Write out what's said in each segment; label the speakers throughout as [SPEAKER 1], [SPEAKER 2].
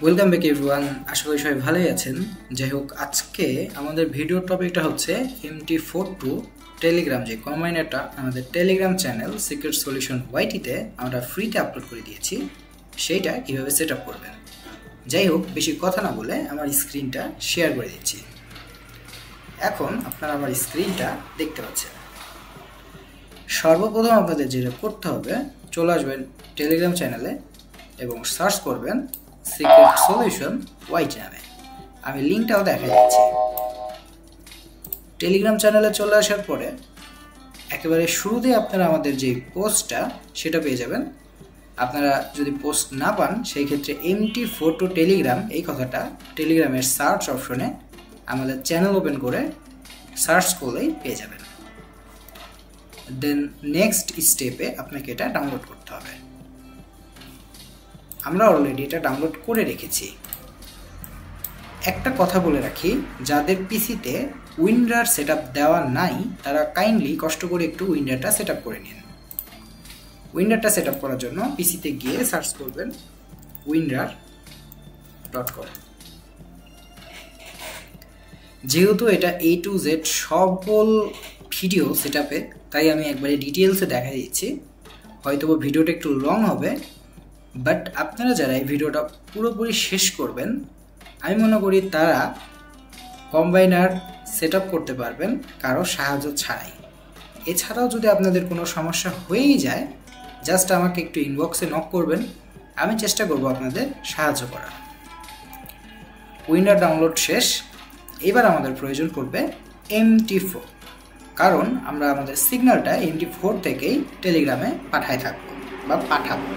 [SPEAKER 1] Welcome back everyone. আশা করি সবাই ভালোই আছেন। যাই হোক, আজকে আমাদের ভিডিওর টপিকটা হচ্ছে MT42 টেলিগ্রাম, যে কম্বাইনারটা আমাদের টেলিগ্রাম চ্যানেল সিক্রেট সলিউশন ওয়াইটিতে আমরা ফ্রিতে আপলোড করে দিয়েছি, সেইটা কীভাবে সেট আপ করবেন। যাই হোক, বেশি কথা না বলে আমার স্ক্রিনটা শেয়ার করে দিচ্ছি। এখন আপনারা আমার স্ক্রিনটা দেখতে পাচ্ছেন। সর্বপ্রথম আপনাদের যেটা করতে হবে, চলে আসবেন টেলিগ্রাম চ্যানেলে এবং সার্চ করবেন সিক্রেট সলিউশন ওয়াইটি নামে। আমি লিঙ্কটাও দেখা যাচ্ছি। টেলিগ্রাম চ্যানেলে চলে আসার পরে একেবারে শুরুতে আপনারা আমাদের যে পোস্টটা সেটা পেয়ে যাবেন। আপনারা যদি পোস্ট না পান, সেই ক্ষেত্রে MT42 টেলিগ্রাম এই কথাটা টেলিগ্রামের সার্চ অপশনে আমাদের চ্যানেল ওপেন করে সার্চ করলেই পেয়ে যাবেন। দেন নেক্সট স্টেপে আপনাকে এটা ডাউনলোড করতে হবে। আমরা অলরেডি এটা ডাউনলোড করে রেখেছি। একটা কথা বলে রাখি, যাদের পিসিতে উইন্ডার সেটআপ দেওয়া নাই তারা কাইন্ডলি কষ্ট করে একটু উইন্ডারটা সেটআপ করে নিন। উইন্ডারটা সেটআপ করার জন্য পিসিতে গিয়ে সার্চ করবেন winrar.com। যেহেতু এটা A to Z সকল ভিডিও সেটআপে, তাই আমি একবারে ডিটেলসে দেখা দিচ্ছি। হয়তো ভিডিওটা একটু লং হবে, বাট আপনারা যারা এই ভিডিওটা পুরোপুরি শেষ করবেন, আমি মনে করি তারা কম্বাইনার সেট আপ করতে পারবেন কারো সাহায্য ছাড়াই। এছাড়াও যদি আপনাদের কোনো সমস্যা হয়েই যায়, জাস্ট আমাকে একটু ইনবক্সে নক করবেন, আমি চেষ্টা করব আপনাদের সাহায্য করার। উইন্ডার ডাউনলোড শেষ। এবার আমাদের প্রয়োজন পড়বে MT4, কারণ আমরা আমাদের সিগন্যালটা MT4 থেকেই টেলিগ্রামে পাঠাই থাকবো বা পাঠাবো।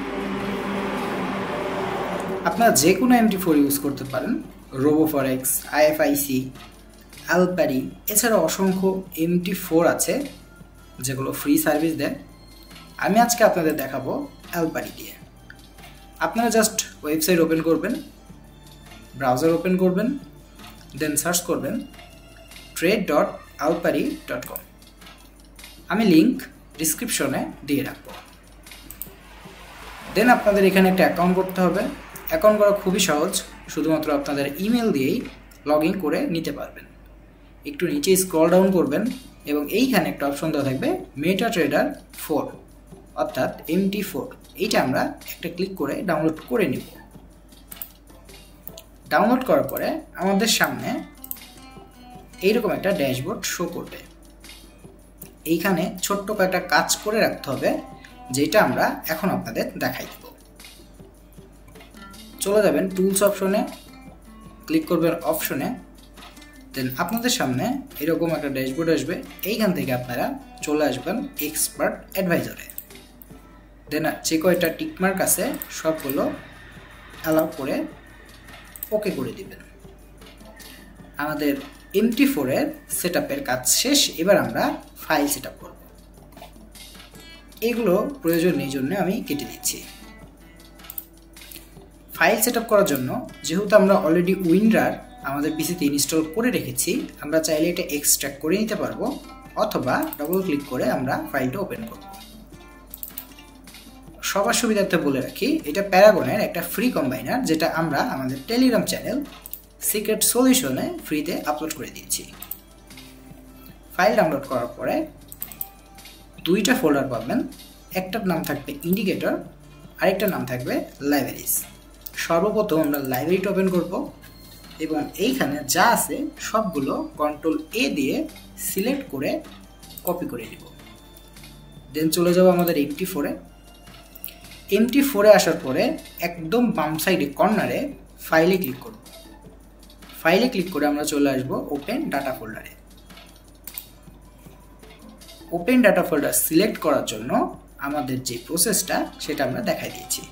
[SPEAKER 1] আপনারা যে কোনো MT4 ইউজ করতে পারেন, রোবোফরেক্স, IFIC, আলপারি, এছাড়া অসংখ্য MT4 আছে যেগুলো ফ্রি সার্ভিস দেয়। আমি আজকে আপনাদের দেখাবো আলপারি দিয়ে। আপনারা জাস্ট ওয়েবসাইট ওপেন করবেন, ব্রাউজার ওপেন করবেন, দেন সার্চ করবেন trade.alpari.com। আমি লিঙ্ক ডিসক্রিপশনে দিয়ে রাখবো। দেন আপনাদের এখানে একটা অ্যাকাউন্ট করতে হবে। অ্যাকাউন্ট করা খুবই সহজ, শুধুমাত্র আপনাদের ইমেল দিয়েই লগ ইন করে নিতে পারবেন। একটু নিচে স্ক্রল ডাউন করবেন এবং এইখানে একটা অপশন দেওয়া থাকবে মেটাট্রেডার 4 অর্থাৎ MT4। এইটা আমরা একটা ক্লিক করে ডাউনলোড করে নিব। ডাউনলোড করার পরে আমাদের সামনে এইরকম একটা ড্যাশবোর্ড শো করবে। এইখানে ছোট্ট কয়েকটা কাজ করে রাখতে হবে, যেটা আমরা এখন আপনাদের দেখাই দেব। চলে যাবেন টুলস অপশনে, ক্লিক করবেন অপশনে, দেন আপনাদের সামনে এরকম একটা ড্যাশবোর্ড আসবে। এইখান থেকে আপনারা চলে আসবেন এক্সপার্ট অ্যাডভাইজারে। দেন যে কয়টা টিকমার্ক আছে সবগুলো অ্যালাউ করে ওকে করে দিবেন। আমাদের MT4 এর সেটআপের কাজ শেষ। এবার আমরা ফাইল সেটআপ করব। এগুলো প্রয়োজন নেই জন্য আমি কেটে দিচ্ছি। ফাইল সেটআপ করার জন্য যেহেতু আমরা অলরেডি উইন্ডার আমাদের পিসিতে ইনস্টল করে রেখেছি, আমরা চাইলে এটা এক্সট্রাক্ট করে নিতে পারবো, অথবা ডবল ক্লিক করে আমরা ফাইলটা ওপেন করব। সবার সুবিধার্থে বলে রাখি, এটা প্যারাগনের একটা ফ্রি কম্বাইনার, যেটা আমরা আমাদের টেলিগ্রাম চ্যানেল সিক্রেট সলিউশনে ফ্রিতে আপলোড করে দিয়েছি। ফাইল ডাউনলোড করার পরে দুইটা ফোল্ডার পাবেন। একটার নাম থাকবে ইন্ডিকেটর, আরেকটার নাম থাকবে লাইব্রেরিজ। সর্বপ্রথম আমরা লাইব্রেরিটা ওপেন করব এবং এইখানে যা আছে সবগুলো Ctrl+A দিয়ে সিলেক্ট করে কপি করে নিব। দেন চলে যাব আমাদের MT4-এ। MT4-এ আসার পরে একদম বাম সাইডে কর্নারে ফাইলে ক্লিক করব। ফাইলে ক্লিক করে আমরা চলে আসব ওপেন ডাটা ফোল্ডারে। ওপেন ডাটা ফোল্ডার সিলেক্ট করার জন্য আমাদের যে প্রসেসটা সেটা আমরা দেখাই দিয়েছি।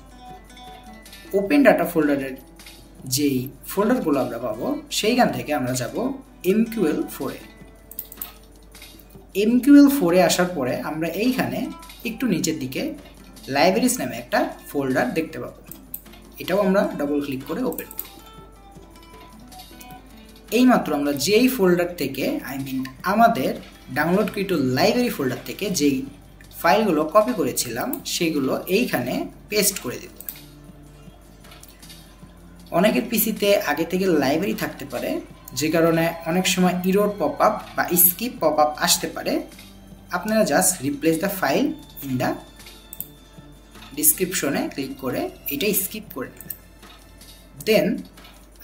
[SPEAKER 1] ওপেন ডাটা ফোল্ডারের যেই ফোল্ডারগুলো আমরা পাবো, সেইখান থেকে আমরা যাব MQL4-এ। MQL4-এ আসার পরে আমরা এইখানে একটু নিচের দিকে লাইব্রেরিজ নামে একটা ফোল্ডার দেখতে পাবো। এটাও আমরা ডবল ক্লিক করে ওপেন করব। এইমাত্র আমরা যেই ফোল্ডার থেকে আমাদের ডাউনলোডকৃত লাইব্রেরি ফোল্ডার থেকে যেই ফাইলগুলো কপি করেছিলাম সেগুলো এইখানে পেস্ট করে দেব। অনেকের পিসিতে আগে থেকে লাইব্রেরি থাকতে পারে, যে কারণে অনেক সময় ইরর পপআপ বা স্কিপ পপআপ আসতে পারে। আপনারা just replace the file in the ডিসক্রিপশনে ক্লিক করে এটা স্কিপ করে নেবেন। দেন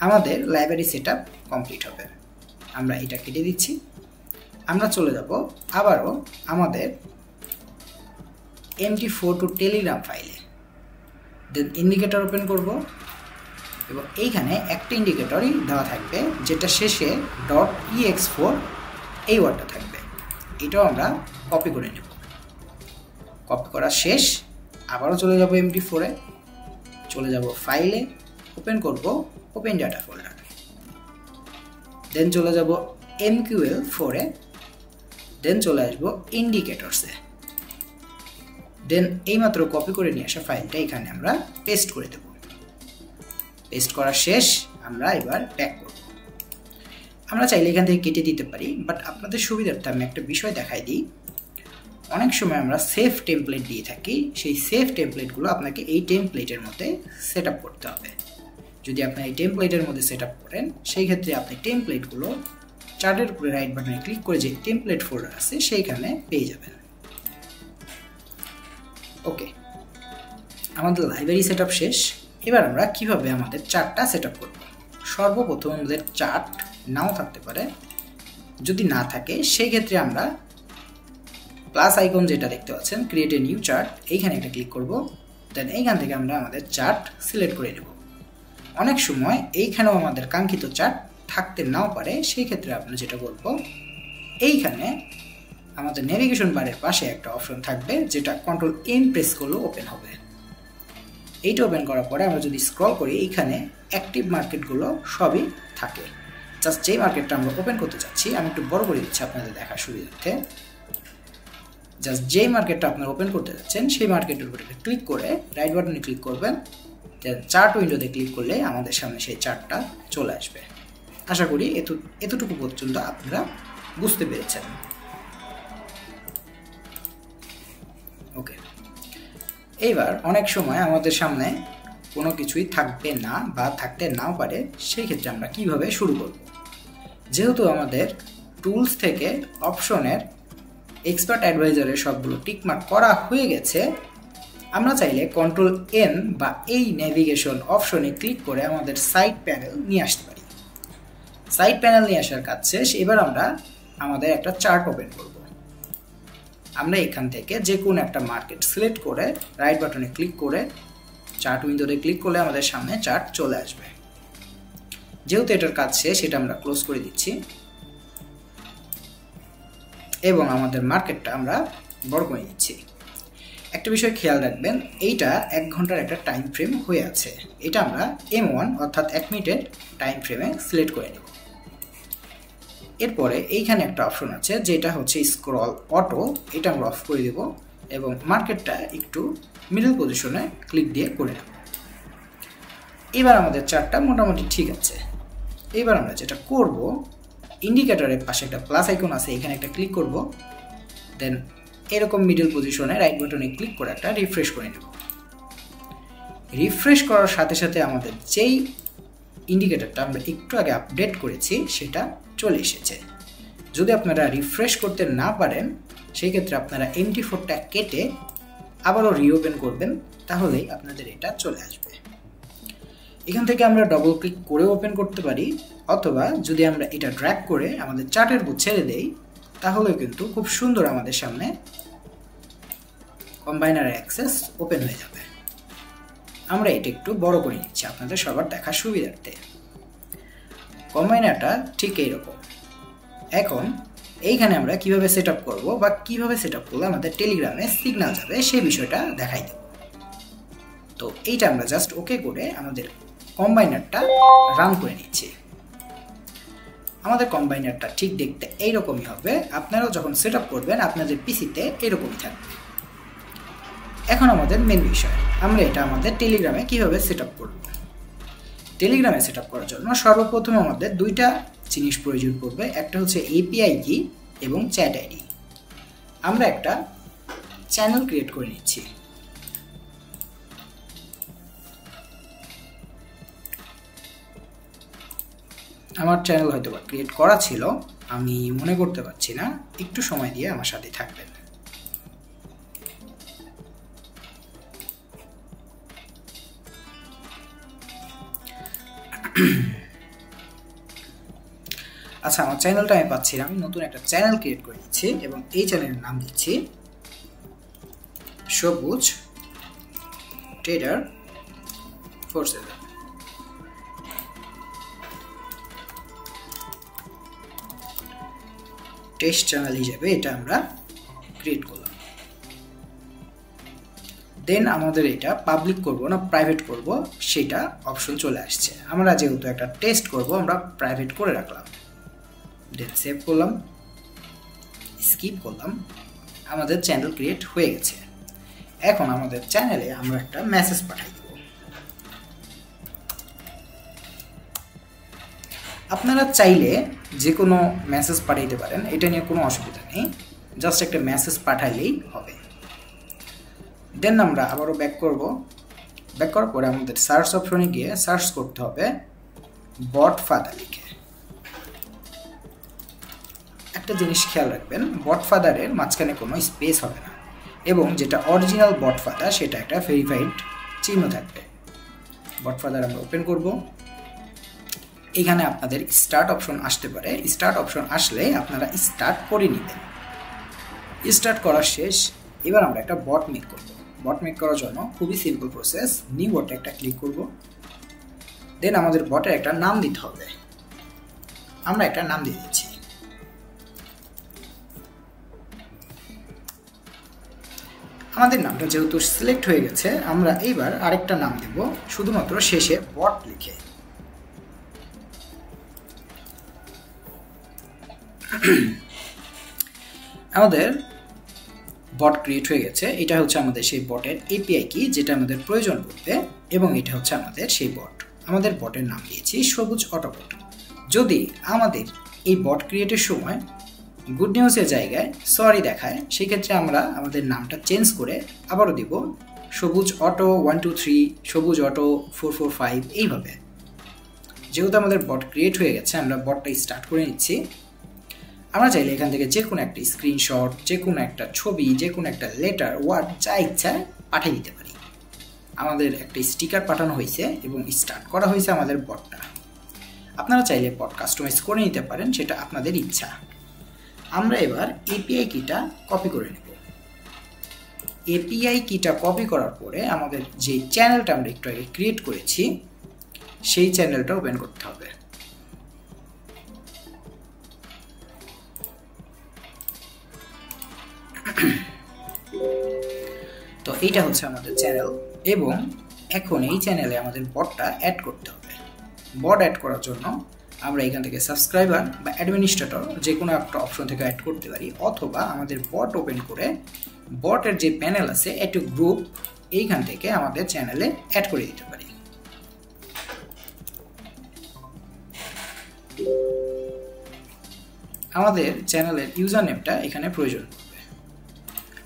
[SPEAKER 1] আমাদের লাইব্রেরি সেটআপ কমপ্লিট হবে। আমরা এটা কেটে দিচ্ছি। আমরা চলে যাব আবারও আমাদের MT4 টু টেলিগ্রাম ফাইলে। দেন ইন্ডিকেটর ওপেন করব এবং এইখানে একটা ইন্ডিকেটরই দেওয়া থাকবে, যেটা শেষে .ex4 এই ওয়ার্ডটা থাকবে। এটাও আমরা কপি করে নেব। কপি করা শেষ। আবারও চলে যাব MT4 এ, চলে যাব ফাইলে, ওপেন করব ওপেন ডাটা ফোল্ডার। দেন চলে যাব MQL4 এ, দেন চলে আসবো ইন্ডিকেটরসে। দেন এইমাত্র কপি করে নিয়ে আসা ফাইলটা এখানে আমরা পেস্ট করে দেব। পেস্ট করা শেষ। আমরা এবার ব্যাক করব। আমরা চাইলে এখান থেকে কেটে দিতে পারি, বাট আপনাদের সুবিধার্থে আমি একটা বিষয় দেখাই দিই। অনেক সময় আমরা সেফ টেমপ্লেট দিয়ে থাকি, সেই সেফ টেমপ্লেটগুলো আপনাকে এই টেমপ্লেটের মধ্যে সেট আপ করতে হবে। যদি আপনি এই টেমপ্লেটের মধ্যে সেট আপ করেন, সেই ক্ষেত্রে আপনি টেমপ্লেটগুলো চার্টের উপরে রাইট বাটনে ক্লিক করে যে টেমপ্লেট ফোল্ডার আছে সেইখানে পেয়ে যাবেন। ওকে, আমাদের লাইব্রেরি সেটআপ শেষ। এবার আমরা কিভাবে আমাদের চার্টটা সেটআপ করব। সর্বপ্রথম আমাদের চার্ট নাও থাকতে পারে, যদি না থাকে সেই ক্ষেত্রে আমরা প্লাস আইকন যেটা দেখতে পাচ্ছেন ক্রিয়েট এ নিউ চার্ট, এইখানে একটা ক্লিক করব। দেন এইখান থেকে আমরা আমাদের চার্ট সিলেক্ট করে নেব। অনেক সময় এইখানেও আমাদের কাঙ্ক্ষিত চার্ট থাকতে নাও পারে, সেই ক্ষেত্রে আমরা যেটা করব, এইখানে আমাদের নেভিগেশন বারের পাশে একটা অপশন থাকবে, যেটা Ctrl+N প্রেস করলে ওপেন হবে। এইটা ওপেন করার পরে আমরা যদি স্ক্রল করি, এইখানে অ্যাক্টিভ মার্কেটগুলো সবই থাকে। জাস্ট যেই মার্কেটটা আমরা ওপেন করতে চাচ্ছি, আমি একটু বড় করে দিচ্ছি আপনাদের দেখার সুবিধার্থে। জাস্ট যেই মার্কেটটা আপনারা ওপেন করতে যাচ্ছেন সেই মার্কেটের উপরে ক্লিক করে রাইট বাটনে ক্লিক করবেন। দেন চার্ট উইন্ডোতে ক্লিক করলে আমাদের সামনে সেই চার্টটা চলে আসবে। আশা করি এতটুকু পর্যন্ত আপনারা বুঝতে পেরেছেন। ওকে, এইবার অনেক সময় আমাদের সামনে কোনো কিছুই থাকবে না বা থাকতে নাও পারে, সেই ক্ষেত্রে আমরা কিভাবে শুরু করব। যেহেতু আমাদের টুলস থেকে অপশনের এক্সপার্ট অ্যাডভাইজারের সবগুলো টিকমার্ক করা হয়ে গেছে, আমরা চাইলে Ctrl+N বা এই নেভিগেশন অপশনে ক্লিক করে আমাদের সাইড প্যানেল নিয়ে আসতে পারি। সাইড প্যানেল নিয়ে আসার কাজ শেষ। এবার আমরা আমাদের একটা চার্ট ওপেন করব। আমরা এখান থেকে যে কোনো একটা মার্কেট সিলেক্ট করে রাইট বাটনে ক্লিক করে চার্ট উইন্ডোতে ক্লিক করলে আমাদের সামনে চার্ট চলে আসবে। যেহেতু এটার কাজ শেষ, সেটা আমরা ক্লোজ করে দিচ্ছি এবং আমাদের মার্কেটটা আমরা বড় করে নিচ্ছি। একটা বিষয় খেয়াল রাখবেন, এইটা 1 ঘন্টার একটা টাইম ফ্রেম হয়ে আছে। এটা আমরা M1 অর্থাৎ 1 মিনিটের টাইম ফ্রেমে সিলেক্ট করে নেব। এরপরে এইখানে একটা অপশন আছে যেটা হচ্ছে স্ক্রল অটো, এটা আমরা অফ করে দেব এবং মার্কেটটা একটু মিডল পজিশনে ক্লিক দিয়ে করে নেব। এবার আমাদের চার্টটা মোটামুটি ঠিক আছে। এবার আমরা যেটা করব, ইন্ডিকেটরের পাশে একটা প্লাস আইকন আছে, এখানে একটা ক্লিক করব। দেন এরকম মিডল পজিশনে রাইট বাটনে ক্লিক করে একটা রিফ্রেশ করে নেব। রিফ্রেশ করার সাথে সাথে আমাদের যেই ইন্ডিকেটরটা আমরা একটু আগে আপডেট করেছি সেটা চলে এসেছে। যদি আপনারা রিফ্রেশ করতে না পারেন, সেই ক্ষেত্রে আপনারা MT4টা কেটে আবারও রিওপেন করবেন, তাহলেই আপনাদের এটা চলে আসবে। এখান থেকে আমরা ডবল ক্লিক করে ওপেন করতে পারি, অথবা যদি আমরা এটা ড্র্যাগ করে আমাদের চার্টের উপর ছেড়ে দেই, তাহলে কিন্তু খুব সুন্দর আমাদের সামনে কম্বাইনার অ্যাক্সেস ওপেন হয়ে যাবে। আমরা এটা একটু বড় করে নিচ্ছি আপনাদের সবার দেখার সুবিধার্থে। কম্বাইনারটা ঠিক এইরকম। এখন এইখানে আমরা কিভাবে সেট আপ করবো বা কিভাবে সেট আপ করলে আমাদের টেলিগ্রামে সিগন্যাল যাবে সেই বিষয়টা দেখাই দেব। তো এইটা আমরা জাস্ট ওকে করে আমাদের কম্বাইনারটা রান করে নিচ্ছি। আমাদের কম্বাইনারটা ঠিক দেখতে এইরকমই হবে। আপনারাও যখন সেট আপ করবেন আপনাদের পিসিতে এরকমই থাকবে। এখন আমাদের মেন বিষয়, আমরা এটা আমাদের টেলিগ্রামে কিভাবে সেট আপ করব। টেলিগ্রামে সেট আপ করার জন্য সর্বপ্রথম আমাদের দুইটা জিনিস প্রয়োজন পড়বে। একটা হচ্ছে এপিআই কি এবং চ্যাট আইডি। আমরা একটা চ্যানেল ক্রিয়েট করে নিচ্ছি। আমার চ্যানেল হয়তো বা ক্রিয়েট করা ছিল, আমি মনে করতে পারছি না, একটু সময় দিয়ে আমার সাথে থাকবেন। আচ্ছা, আমার চ্যানেলটা আমি পাচ্ছি না, আমি নতুন একটা চ্যানেল ক্রিয়েট করে দিচ্ছি এবং এই চ্যানেলের নাম দিচ্ছি সবুজ ট্রেডার 47। টেস্ট চ্যানেল হিসেবে এটা আমরা ক্রিয়েট করলাম। দেন আমাদের এটা পাবলিক করব না প্রাইভেট করব সেটা অপশন চলে আসছে। আমরা যেহেতু একটা টেস্ট করব, আমরা প্রাইভেট করে রাখলাম। দেন সেভ করলাম, স্কিপ করলাম, আমাদের চ্যানেল ক্রিয়েট হয়ে গেছে। এখন আমাদের চ্যানেলে আমরা একটা মেসেজ পাঠাই দেব। আপনারা চাইলে যে কোনো মেসেজ পাঠাইতে পারেন, এটা নিয়ে কোনো অসুবিধা নেই, জাস্ট একটা মেসেজ পাঠাইলেই হবে। দেন আমরা আবারও ব্যাক করব। ব্যাক করার পরে আমাদের সার্চ অপশনে গিয়ে সার্চ করতে হবে বট ফাদার লিখে। একটা জিনিস খেয়াল রাখবেন, বট ফাদারের মাঝখানে কোনো স্পেস হবে না এবং যেটা অরিজিনাল বট ফাদার সেটা একটা ভেরিফাইড চিহ্ন থাকবে। বট ফাদার আমরা ওপেন করব। এখানে আপনাদের স্টার্ট অপশন আসতে পারে, স্টার্ট অপশন আসলে আপনারা স্টার্ট করে নেবেন। স্টার্ট করা শেষ, এবার আমরা একটা বট মেক করব। বট মেক করার জন্য খুবই সিম্পল প্রসেস, নিউ বটে একটা ক্লিক করব। দেন আমাদের বটের একটা নাম দিতে হবে। আমরা একটা নাম দিয়ে দিচ্ছি। আমাদের নামটা যেহেতু সিলেক্ট হয়ে গেছে, আমরা এইবার আরেকটা নাম দেব, শুধুমাত্র শেষে বট লিখে। আমাদের বট ক্রিয়েট হয়ে গেছে। এটা হচ্ছে আমাদের সেই বটের এপিআই কি যেটা আমাদের প্রয়োজন পড়বে এবং এটা হচ্ছে আমাদের সেই বট। আমাদের বটের নাম দিয়েছি সবুজ অটোবট। যদি আমাদের এই বট ক্রিয়েটের সময় গুড নিউজের জায়গায় সরি দেখায়, সেক্ষেত্রে আমরা আমাদের নামটা চেঞ্জ করে আবারও দিব সবুজ অটো 123, সবুজ অটো 445, এইভাবে। যেহেতু আমাদের বট ক্রিয়েট হয়ে গেছে, আমরা বটটা স্টার্ট করে নিচ্ছি। আমরা চাইলে এখান থেকে যে কোনো একটা স্ক্রিনশট, যে কোনো একটা ছবি, যে কোনো একটা লেটার, ওয়ার্ড, যা ইচ্ছা পাঠিয়ে দিতে পারি। আমাদের একটা স্টিকার পাঠানো হয়েছে এবং স্টার্ট করা হয়েছে আমাদের বটটা। আপনারা চাইলে বট কাস্টমাইজ করে নিতে পারেন, সেটা আপনাদের ইচ্ছা। আমরা এবার এপিআই কিটা কপি করে নেব। এপিআই কিটা কপি করার পরে আমাদের যে চ্যানেলটা আমরা একটু আগে ক্রিয়েট করেছি সেই চ্যানেলটা ওপেন করতে হবে। তো এইটা হচ্ছে আমাদের চ্যানেল এবং এখন এই চ্যানেলে আমাদের বটটা অ্যাড করতে হবে। বট অ্যাড করার জন্য আমরা এখান থেকে সাবস্ক্রাইবার বা অ্যাডমিনিস্ট্রেটর যে কোনো একটা অপশন থেকে অ্যাড করতে পারি, অথবা আমাদের বট ওপেন করে বটের যে প্যানেল আছে একটু গ্রুপ, এইখান থেকে আমাদের চ্যানেলে অ্যাড করে দিতে পারি। আমাদের চ্যানেলের ইউজার নেমটা এখানে প্রয়োজন পড়বে।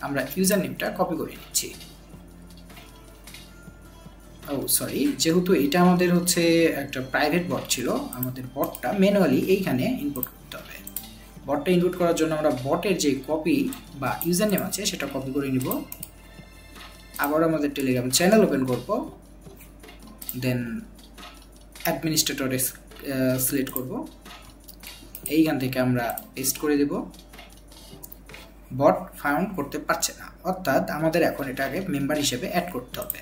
[SPEAKER 1] আমরা ইউজার নেমটা কপি করে নিচ্ছি। সরি, যেহেতু এটা আমাদের হচ্ছে একটা প্রাইভেট বট ছিল, আমাদের বটটা ম্যানুয়ালি এইখানে ইনপুট করতে হবে। বটটা ইনপুট করার জন্য আমরা বটের যে কপি বা ইউজার নেম আছে সেটা কপি করে নিব। আবার আমাদের টেলিগ্রাম চ্যানেল ওপেন করব। দেন অ্যাডমিনিস্ট্রেটরে সিলেক্ট করব। এইখান থেকে আমরা পেস্ট করে দেব। বট ফাউন্ড করতে পারছে না, অর্থাৎ আমাদের এখন এটাকে মেম্বার হিসেবে অ্যাড করতে হবে।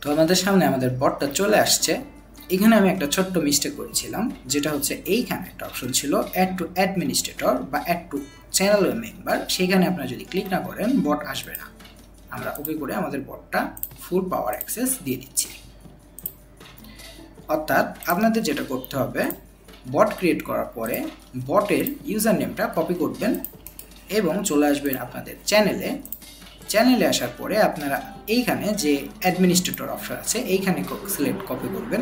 [SPEAKER 1] তো আমাদের সামনে আমাদের বটটা চলে আসছে। এখানে আমি একটা ছোট্ট মিস্টেক করেছিলাম, যেটা হচ্ছে এইখানে একটা অপশন ছিল অ্যাড টু অ্যাডমিনিস্ট্রেটর বা অ্যাড টু চ্যানেল মেম্বার, সেইখানে আপনারা যদি ক্লিক না করেন বট আসবে না। আমরা ওকে করে আমাদের বটটা ফুল পাওয়ার অ্যাক্সেস দিয়ে দিচ্ছি। অর্থাৎ আপনাদের যেটা করতে হবে, বট ক্রিয়েট করার পরে বটের ইউজার নেমটা কপি করবেন এবং চলে আসবেন আপনাদের চ্যানেলে। চ্যানেলে আসার পরে আপনারা এইখানে যে অ্যাডমিনিস্ট্রেটর অপশন আছে এইখানে সিলেক্ট কপি করবেন,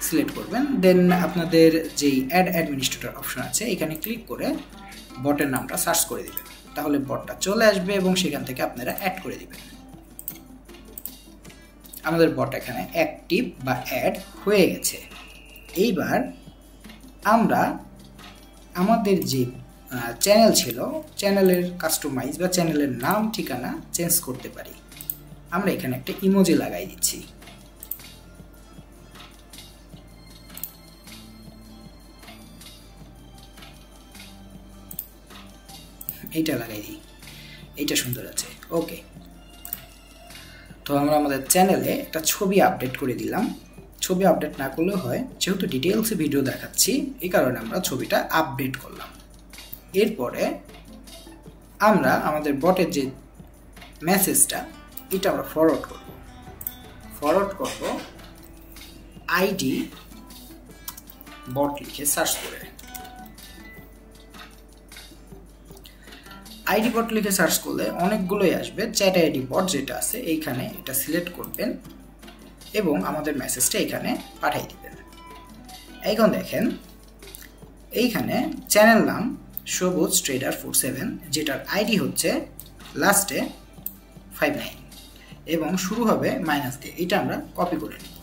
[SPEAKER 1] সিলেক্ট করবেন। দেন আপনাদের যেই অ্যাড অ্যাডমিনিস্ট্রেটর অপশন আছে এখানে ক্লিক করে বটের নামটা সার্চ করে দিবেন, তাহলে বটটা চলে আসবে এবং সেখান থেকে আপনারা অ্যাড করে দিবেন। আমাদের বট এখানে অ্যাক্টিভ বা অ্যাড হয়ে গেছে। এইবার আমরা আমাদের যে চ্যানেল ছিল চ্যানেলের কাস্টমাইজ বা চ্যানেলের নাম ঠিকানা চেঞ্জ করতে পারি। আমরা এখানে একটা ইমোজি লাগাই দিচ্ছি। এইটা লাগাই দিই, এইটা সুন্দর আছে। ওকে, তো আমরা আমাদের চ্যানেলে একটা ছবি আপডেট করে দিলাম। ছবি আপডেট না করলেও হয়, যেহেতু ডিটেলসে ভিডিও দেখাচ্ছি এই কারণে আমরা ছবিটা আপডেট করলাম। এরপরে আমরা আমাদের বটের যে মেসেজটা এটা আমরা ফরওয়ার্ড করব আইডি বট লিখে সার্চ করে। আইডি বট লিখে সার্চ করলে অনেকগুলোই আসবে। চ্যাট আইডি বট যেটা আছে এইখানে এটা সিলেক্ট করবেন এবং আমাদের মেসেজটা এখানে পাঠিয়ে দিবেন। এখন দেখেন এইখানে চ্যানেল নাম সবুজ ট্রেডার 47, যেটার আইডি হচ্ছে লাস্টে 59 এবং শুরু হবে মাইনাস দিয়ে। এটা আমরা কপি করে নিই।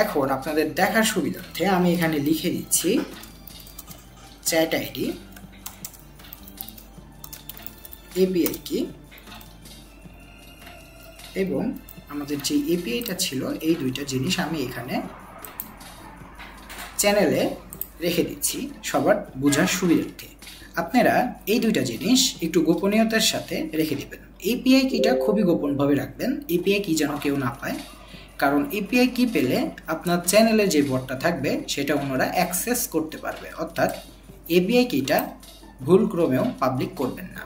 [SPEAKER 1] এখন আপনাদের দেখার সুবিধার্থে আমি এখানে লিখে দিচ্ছি চ্যাট আইডি, এপিআই কি, এবং আমাদের যে এপিআইটা ছিল এই দুইটা জিনিস আমি এখানে চ্যানেলে রেখে দিচ্ছি সবার বোঝার সুবিধার্থে। আপনারা এই দুইটা জিনিস একটু গোপনীয়তার সাথে রেখে দেবেন। এপিআই কিটা খুবই গোপনভাবে রাখবেন, এপিআই কি যেন কেউ না পায়, কারণ এপিআই কি পেলে আপনার চ্যানেলে যে বটটা থাকবে সেটা অন্যরা অ্যাক্সেস করতে পারবে। অর্থাৎ এপিআই কিটা ভুলক্রমেও পাবলিক করবেন না।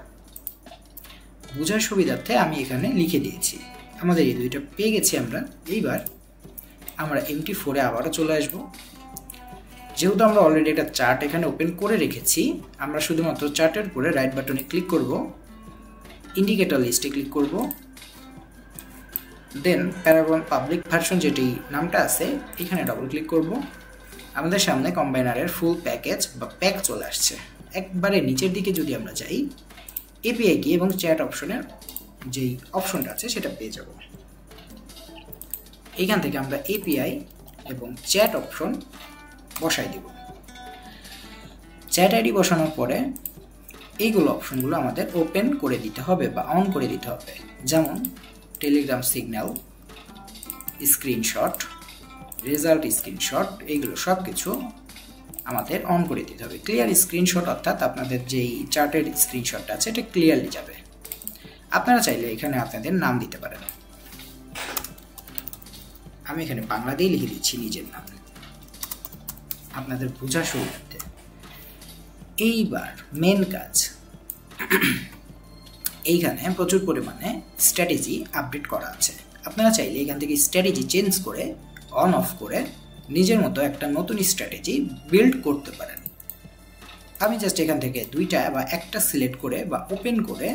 [SPEAKER 1] বোঝার সুবিধার্থে আমি এখানে লিখে দিয়েছি। আমাদের এই দুইটা পেয়ে গেছি আমরা। এইবার আমরা MT4 আবারও চলে আসবো। যেহেতু আমরা অলরেডি একটা চার্ট এখানে ওপেন করে রেখেছি, আমরা শুধুমাত্র চার্টের উপরে রাইট বাটনে ক্লিক করব, ইন্ডিকেটর লিস্টে ক্লিক করব, দেন প্যারাগন পাবলিক ভার্সন যেটি নামটা আছে এখানে ডবল ক্লিক করব। আমাদের সামনে কম্বাইনারের ফুল প্যাকেজ বা প্যাক চলে আসছে। একবারে নিচের দিকে যদি আমরা যাই, এপিআই কি এবং চ্যাট অপশনের যেই অপশনটা আছে সেটা পেয়ে যাব। এখান থেকে আমরা এপিআই এবং চ্যাট অপশন বসাই দেব। চ্যাট আইডি বসানোর পরে এইগুলো অপশনগুলো আমাদের ওপেন করে দিতে হবে বা অন করে দিতে হবে। যেমন Telegram signal, screenshot, result screenshot, এইগুলো সব কিছু আমাদের অন করে দিতে হবে। ক্লিয়ার স্ক্রিনশট অর্থাৎ আপনাদের যেই চার্টের স্ক্রিনশটটা আছে এটা ক্লিয়ারলি যাবে। আপনারা চাইলে এখানে আপনাদের নাম দিতে পারেন। আমি এখানে বাংলা দিয়ে লিখে দিচ্ছি নিজের নাম আপনাদের বোঝার সুবিধার্থে। এইবার মেন কাজ, এইখানে প্রচুর পরিমাণে স্ট্র্যাটেজি আপডেট করা আছে। আপনারা চাইলে এখান থেকে স্ট্র্যাটেজি চেঞ্জ করে অন অফ করে নিজের মতো একটা নতুন স্ট্র্যাটেজি বিল্ড করতে পারেন। আমি জাস্ট এখান থেকে দুইটা বা একটা সিলেক্ট করে বা ওপেন করে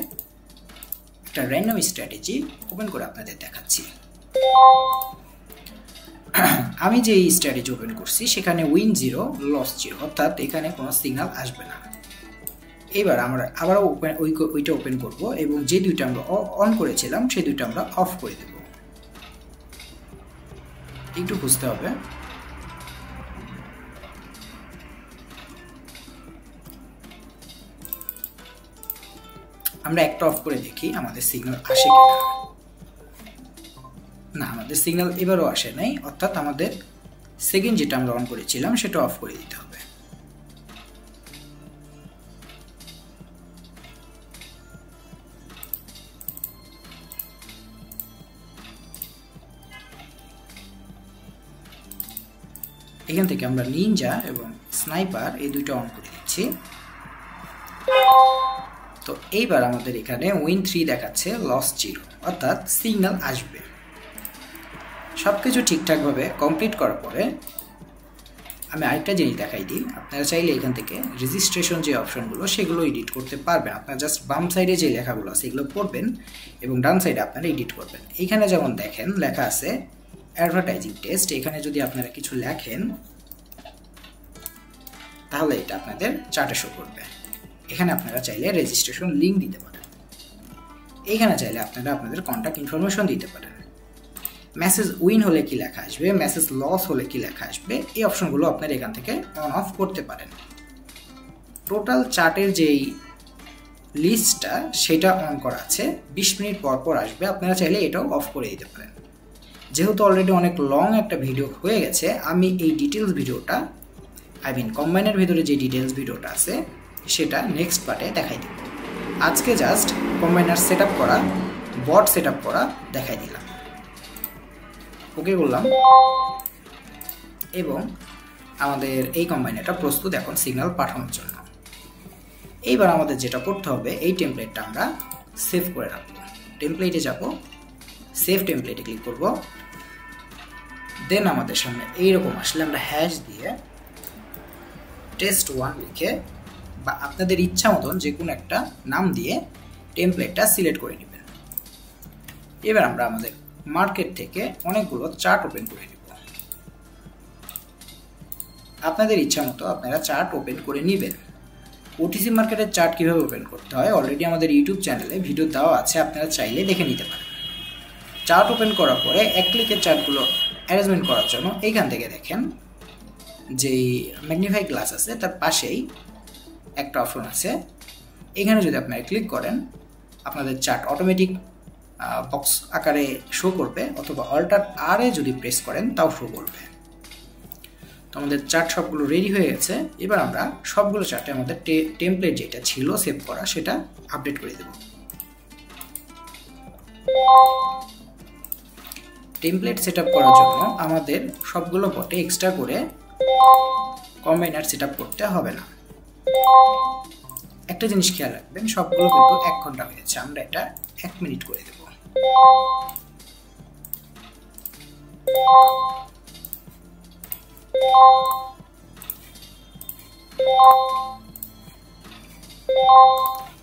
[SPEAKER 1] একটা র্যান্ডম স্ট্র্যাটেজি ওপেন করে আপনাদের দেখাচ্ছি। আমি যে স্ট্র্যাটেজি ওপেন করছি সেখানে উইন 0 লস 0, অর্থাৎ এখানে কোনো সিগন্যাল আসবে না। এবার আমরা আবারও ওইটা ওপেন করব এবং যে দুইটা আমরা অন করেছিলাম সেই দুইটা আমরা অফ করে দেব। একটু বুঝতে হবে। আমরা একটা অফ করে দেখি আমাদের সিগন্যাল আসে কিনা। না, আমাদের সিগন্যাল এবারও আসে নাই, অর্থাৎ আমাদের সেকেন্ড যেটা আমরা অন করেছিলাম সেটা অফ করে দিতে হবে। এখান থেকে আমরা নিনজা এবং স্নাইপার এই দুইটা অন করে দিচ্ছি। তো এইবার আমাদের এখানে উইন 3 দেখাচ্ছে, লস 0, অর্থাৎ সিগন্যাল আসবে। সবকিছু ঠিকঠাকভাবে কমপ্লিট করার পরে আমি আরেকটা জিনিস দেখাই দিই, আপনারা চাইলে এখান থেকে রেজিস্ট্রেশন যে অপশনগুলো সেগুলো এডিট করতে পারবেন। আপনারা জাস্ট বাম সাইডে যে লেখাগুলো আছে এগুলো পড়বেন এবং ডান সাইডে আপনারা এডিট করবেন। এইখানে যেমন দেখেন লেখা আছে অ্যাডভার্টাইজিং টেক্সট, এখানে যদি আপনারা কিছু লেখেন তাহলে এটা আপনাদের চার্টে শো করবে। এখানে আপনারা চাইলে রেজিস্ট্রেশন লিঙ্ক দিতে পারেন, এইখানে চাইলে আপনারা আপনাদের কন্ট্যাক্ট ইনফরমেশন দিতে পারেন। মেসেজ উইন হলে কি লেখা আসবে, মেসেজ লস হলে কি লেখা আসবে, এই অপশনগুলো আপনারা এখান থেকে অন অফ করতে পারেন। টোটাল চার্টের যেই লিস্টটা সেটা অন করা আছে, 20 মিনিট পর পর আসবে, আপনারা চাইলে এটাও অফ করে দিতে পারেন। যেহেতু অলরেডি অনেক লং একটা ভিডিও হয়ে গেছে, আমি এই ডিটেলস ভিডিওটা কম্বাইনের ভিতরে যে ডিটেলস ভিডিওটা আছে সেটা নেক্সট পার্টে দেখাই দেব। আজকে জাস্ট কম্বাইনার সেট আপ করা, বট সেট আপ করা দেখাই দিলাম। ওকে বললাম এবং আমাদের এই কম্বাইনারটা প্রস্তুত এখন সিগন্যাল পাঠানোর জন্য। এইবার আমাদের যেটা করতে হবে, এই টেমপ্লেটটা আমরা সেভ করে রাখবো। টেমপ্লেটে যাব, সেভ টেমপ্লেটে ক্লিক করব, দেন আমাদের সামনে এইরকম আসলে আমরা হ্যাশ দিয়ে test1 লিখে বা আপনাদের ইচ্ছা মতন যে কোনো একটা নাম দিয়ে টেমপ্লেটটা সিলেক্ট করে নেবেন। এবার আমরা আমাদের মার্কেট থেকে অনেকগুলো চার্ট ওপেন করে নেব। আপনাদের ইচ্ছা মতো আপনারা চার্ট ওপেন করে নেবেন। ওটিসি মার্কেটের চার্ট কীভাবে ওপেন করতে হয় অলরেডি আমাদের ইউটিউব চ্যানেলে ভিডিও দেওয়া আছে, আপনারা চাইলে দেখে নিতে পারেন। চার্ট ওপেন করার পরে এক ক্লিকের চার্টগুলো অ্যারেঞ্জমেন্ট করার জন্য এইখান থেকে দেখেন যেই ম্যাগনিফাই গ্লাস আছে তার পাশেই একটা অপশন আছে, এখানে যদি আপনারা ক্লিক করেন আপনাদের চার্ট অটোমেটিক বক্স আকারে শো করবে, অথবা অল্টার আর এ যদি প্রেস করেন তাও শো করবে। তো আমাদের চার্ট সবগুলো রেডি হয়ে গেছে। এবার আমরা সবগুলো চার্টে আমাদের টেমপ্লেট যেটা ছিল সেভ করা সেটা আপডেট করে দেব। টেমপ্লেট সেট আপ করার জন্য আমাদের সবগুলো বটে এক্সট্রা করে কম্বাইনার সেট আপ করতে হবে না। একটা জিনিস খেয়াল রাখবেন, সবগুলো কিন্তু 1 ঘন্টা হয়েছে, আমরা এটা 1 মিনিট করে দেব।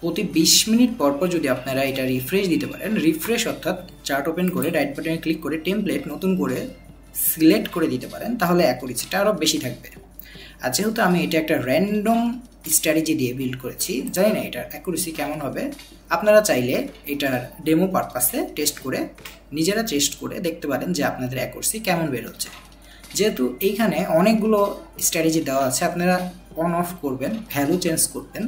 [SPEAKER 1] প্রতি 20 মিনিট পর পর যদি আপনারা এটা রিফ্রেশ দিতে পারেন, রিফ্রেশ অর্থাৎ চার্ট ওপেন করে রাইট বাটনে ক্লিক করে টেমপ্লেট নতুন করে সিলেক্ট করে দিতে পারেন, তাহলে অ্যাকুরেসিটা আরও বেশি থাকবে। আর যেহেতু আমি এটা একটা র্যান্ডম স্ট্র্যাটেজি দিয়ে বিল্ড করেছি, জানি না এটার অ্যাকুরেসি কেমন হবে, আপনারা চাইলে এটার ডেমো পারপাসে টেস্ট করে নিজেরা টেস্ট করে দেখতে পারেন যে আপনাদের অ্যাকুরেসি কেমন বের হচ্ছে। যেহেতু এইখানে অনেকগুলো স্ট্র্যাটেজি দেওয়া আছে, আপনারা অন অফ করবেন, ভ্যালু চেঞ্জ করবেন,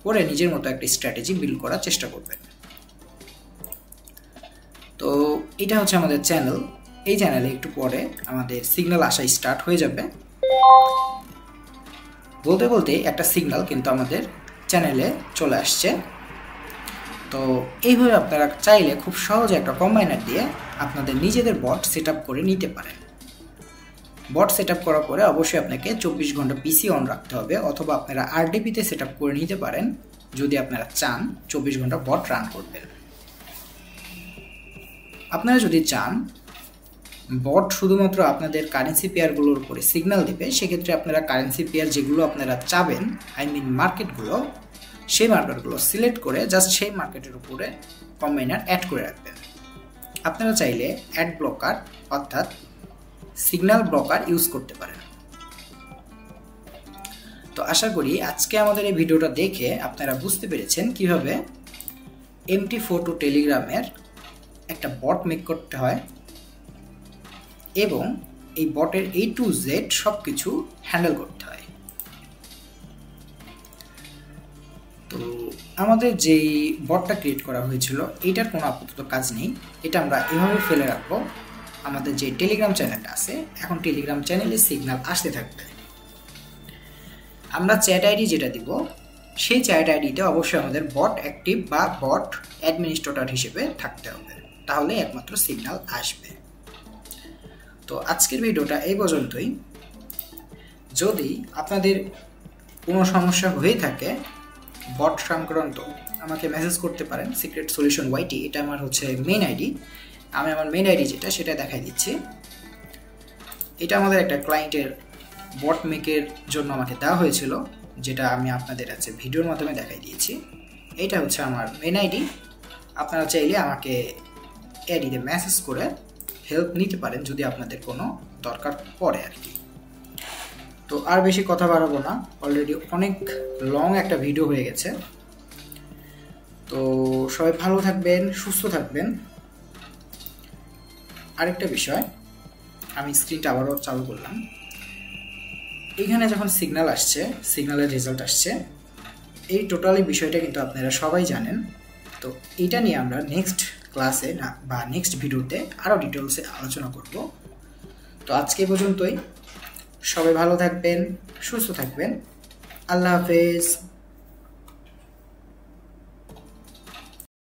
[SPEAKER 1] করে নিজের মতো একটা স্ট্র্যাটেজি বিল্ড করার চেষ্টা করবেন। তো এটা হচ্ছে আমাদের চ্যানেল। এই চ্যানেলে একটু পরে আমাদের সিগন্যাল আসা স্টার্ট হয়ে যাবে। বলতে বলতে একটা সিগন্যাল কিন্তু আমাদের চ্যানেলে চলে আসছে। তো এইভাবে আপনারা চাইলে খুব সহজে একটা কম্বাইনার দিয়ে আপনাদের নিজেদের বট সেট আপ করে নিতে পারেন। বট সেট আপ করার পরে অবশ্যই আপনাকে 24 ঘন্টা পিসি অন রাখতে হবে, অথবা আপনারা আরডিপিতে সেট আপ করে নিতে পারেন যদি আপনারা চান 24 ঘন্টা বট রান করবেন। আপনারা যদি চান বট শুধুমাত্র আপনাদের কারেন্সি পেয়ারগুলোর উপরে সিগন্যাল দেবে, সেক্ষেত্রে আপনারা কারেন্সি পেয়ার যেগুলো আপনারা চাবেন, মার্কেটগুলো, সেই মার্কেটগুলো সিলেক্ট করে জাস্ট সেই মার্কেটের উপরে কম্বাইনার অ্যাড করে রাখবেন। আপনারা চাইলে অ্যাড ব্লকার অর্থাৎ সিগন্যাল ব্লকার ইউজ করতে পারেন। তো আশা করি আজকে আমাদের এই ভিডিওটা দেখে আপনারা বুঝতে পেরেছেন কিভাবে MT4 টেলিগ্রামের একটা বট মেক করতে হয় এবং এই বটের A to Z সব কিছু হ্যান্ডেল করতে হয়। তো আমাদের যেই বটটা ক্রিয়েট করা হয়েছিল এটার কোনো আপাতত কাজ নেই, এটা আমরা এভাবে ফেলে রাখবো। আমাদের যে টেলিগ্রাম চ্যানেলটা আছে, এখন টেলিগ্রাম চ্যানেলে সিগন্যাল আসতে থাকবে। আমরা চ্যাট আইডি যেটা দিব সেই চ্যাট আইডিতে অবশ্যই আমাদের বট অ্যাক্টিভ বা বট অ্যাডমিনিস্ট্রেটর হিসেবে থাকতে হবে, তাহলে একমাত্র সিগন্যাল আসবে। তো আজকের ভিডিওটা এই পর্যন্তই। যদি আপনাদের কোনো সমস্যা হয়ে থাকে বট সংক্রান্ত, আমাকে মেসেজ করতে পারেন। সিক্রেট সলিউশন ওয়াইটি, এটা আমার হচ্ছে মেইন আইডি। আমি আমার মেইন আইডি যেটা সেটা দেখাই দিচ্ছি। এটা আমাদের একটা ক্লায়েন্টের বট মেকের জন্য আমাকে দেওয়া হয়েছিল, যেটা আমি আপনাদের কাছে ভিডিওর মাধ্যমে দেখাই দিয়েছি। এইটা হচ্ছে আমার মেন আইডি। আপনারা চাইলে আমাকে আইডিতে মেসেজ করে হেল্প নিতে পারেন যদি আপনাদের কোনো দরকার পড়ে আর কি। তো আর বেশি কথা বাড়াবো না, অলরেডি অনেক লং একটা ভিডিও হয়ে গেছে। তো সবাই ভালো থাকবেন, সুস্থ থাকবেন। আরেকটা বিষয়, আমি স্ক্রিনটা আবারও চালু করলাম। এইখানে যখন সিগন্যাল আসছে, সিগন্যালের রেজাল্ট আসছে, এই টোটালি বিষয়টা কিন্তু আপনারা সবাই জানেন। তো এটা নিয়ে আমরা নেক্সট ক্লাসে বা নেক্সট ভিডিওতে আরও ডিটেলসে আলোচনা করব। তো আজকে পর্যন্তই, সবাই ভালো থাকবেন, সুস্থ থাকবেন। আল্লাহ হাফেজ।